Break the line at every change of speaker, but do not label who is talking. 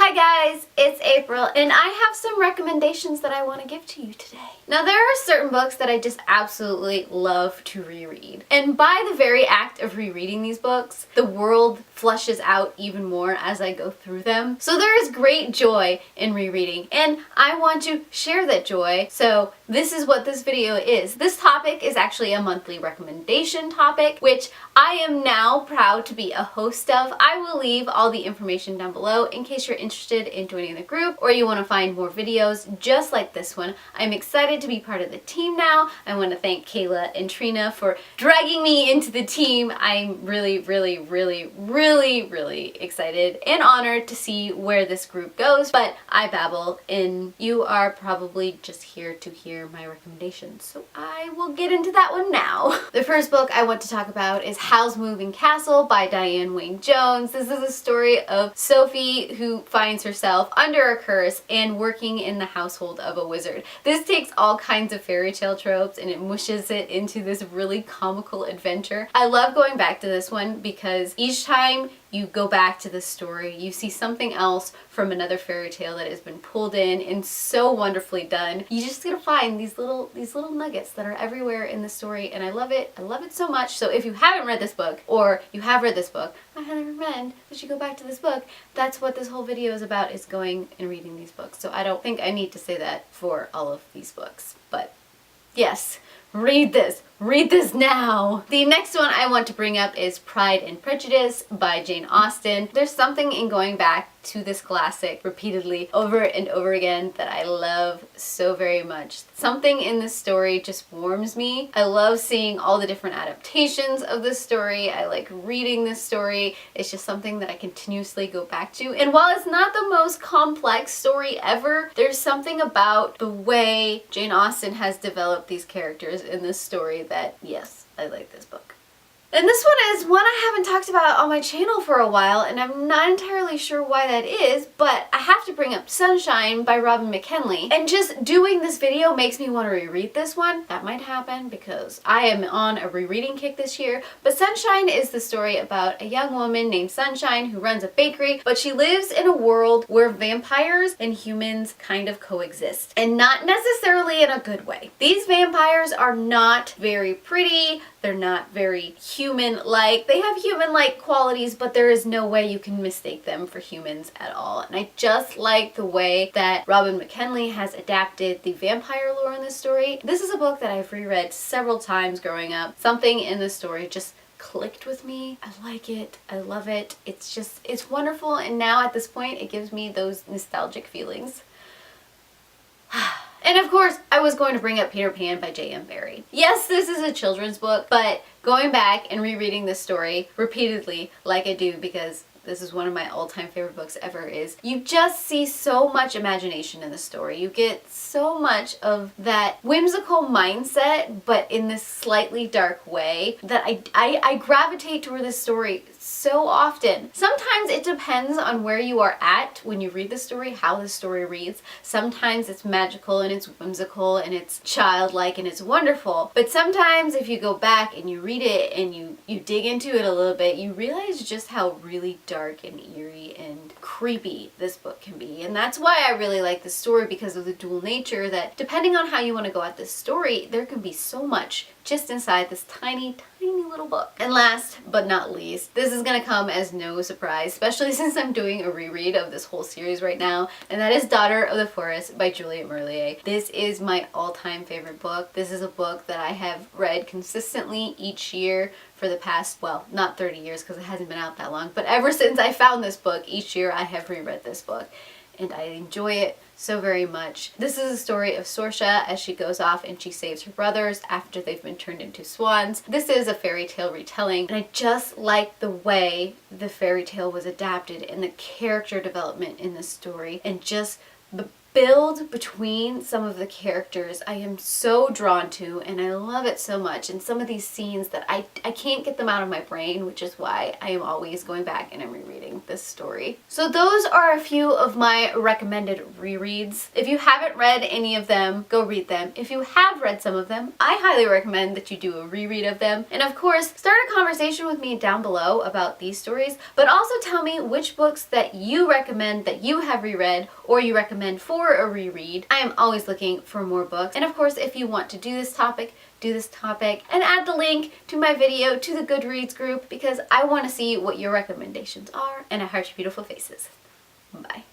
Hi guys, it's April and I have some recommendations that I want to give to you today. Now there are certain books that I just absolutely love to reread. And by the very act of rereading these books, the world flushes out even more as I go through them. So there is great joy in rereading and I want to share that joy. So this is what this video is. This topic is actually a monthly recommendation topic, which I am now proud to be a host of. I will leave all the information down below in case you're interested in joining the group or you want to find more videos just like this one. I'm excited to be part of the team now. I want to thank Kayla and Trina for dragging me into the team. I'm really excited and honored to see where this group goes, but I babble and you are probably just here to hear my recommendations, so I will get into that one now. The first book I want to talk about is Howl's Moving Castle by Diane Wayne Jones. This is a story of Sophie who finds herself under a curse and working in the household of a wizard. This takes all kinds of fairy tale tropes and it mushes it into this really comical adventure. I love going back to this one because each time you go back to the story, you see something else from another fairy tale that has been pulled in and so wonderfully done. You just gotta find these little nuggets that are everywhere in the story, and I love it. I love it so much. So if you haven't read this book, or you have read this book, I highly recommend that you go back to this book. That's what this whole video is about, is going and reading these books. So I don't think I need to say that for all of these books, but yes, read this. Read this now! The next one I want to bring up is Pride and Prejudice by Jane Austen. There's something in going back to this classic repeatedly over and over again that I love so very much. Something in this story just warms me. I love seeing all the different adaptations of this story. I like reading this story. It's just something that I continuously go back to. And while it's not the most complex story ever, there's something about the way Jane Austen has developed these characters in this story that, yes, I like this book. And this one is one I haven't talked about on my channel for a while, and I'm not entirely sure why that is, but I have to bring up Sunshine by Robin McKinley. And just doing this video makes me want to reread this one. That might happen because I am on a rereading kick this year. But Sunshine is the story about a young woman named Sunshine who runs a bakery, but she lives in a world where vampires and humans kind of coexist, and not necessarily in a good way. These vampires are not very pretty. They're not very human-like. They have human-like qualities, but there is no way you can mistake them for humans at all. And I just like the way that Robin McKinley has adapted the vampire lore in this story. This is a book that I've reread several times growing up. Something in the story just clicked with me. I like it. I love it. It's wonderful, and now at this point it gives me those nostalgic feelings. And of course, I was going to bring up Peter Pan by J.M. Barrie. Yes, this is a children's book, but going back and rereading this story repeatedly, like I do because this is one of my all-time favorite books ever, is you just see so much imagination in the story. You get so much of that whimsical mindset, but in this slightly dark way, that I gravitate toward this story so often. Sometimes it depends on where you are at when you read the story, how the story reads. Sometimes it's magical and it's whimsical and it's childlike and it's wonderful. But sometimes if you go back and you read it and you dig into it a little bit, you realize just how really dark and eerie and creepy this book can be. And that's why I really like this story, because of the dual nature that depending on how you want to go at this story, there can be so much just inside this tiny little book. And last but not least, this is gonna come as no surprise, especially since I'm doing a reread of this whole series right now, and that is Daughter of the Forest by Juliet Merlier. This is my all-time favorite book. This is a book that I have read consistently each year for the past, well, not 30 years because it hasn't been out that long, but ever since I found this book, each year I have reread this book, and I enjoy it so very much. This is a story of Sorsha as she goes off and she saves her brothers after they've been turned into swans. This is a fairy tale retelling, and I just like the way the fairy tale was adapted and the character development in this story, and just build between some of the characters I am so drawn to, and I love it so much. And some of these scenes that I can't get them out of my brain, which is why I am always going back and I'm rereading this story. So those are a few of my recommended rereads. If you haven't read any of them, go read them. If you have read some of them, I highly recommend that you do a reread of them. And of course, start a conversation with me down below about these stories, but also tell me which books that you recommend that you have reread or you recommend for a reread. I am always looking for more books. And of course, if you want to do this topic, and add the link to my video to the Goodreads group, because I want to see what your recommendations are, and I heart your beautiful faces. Bye.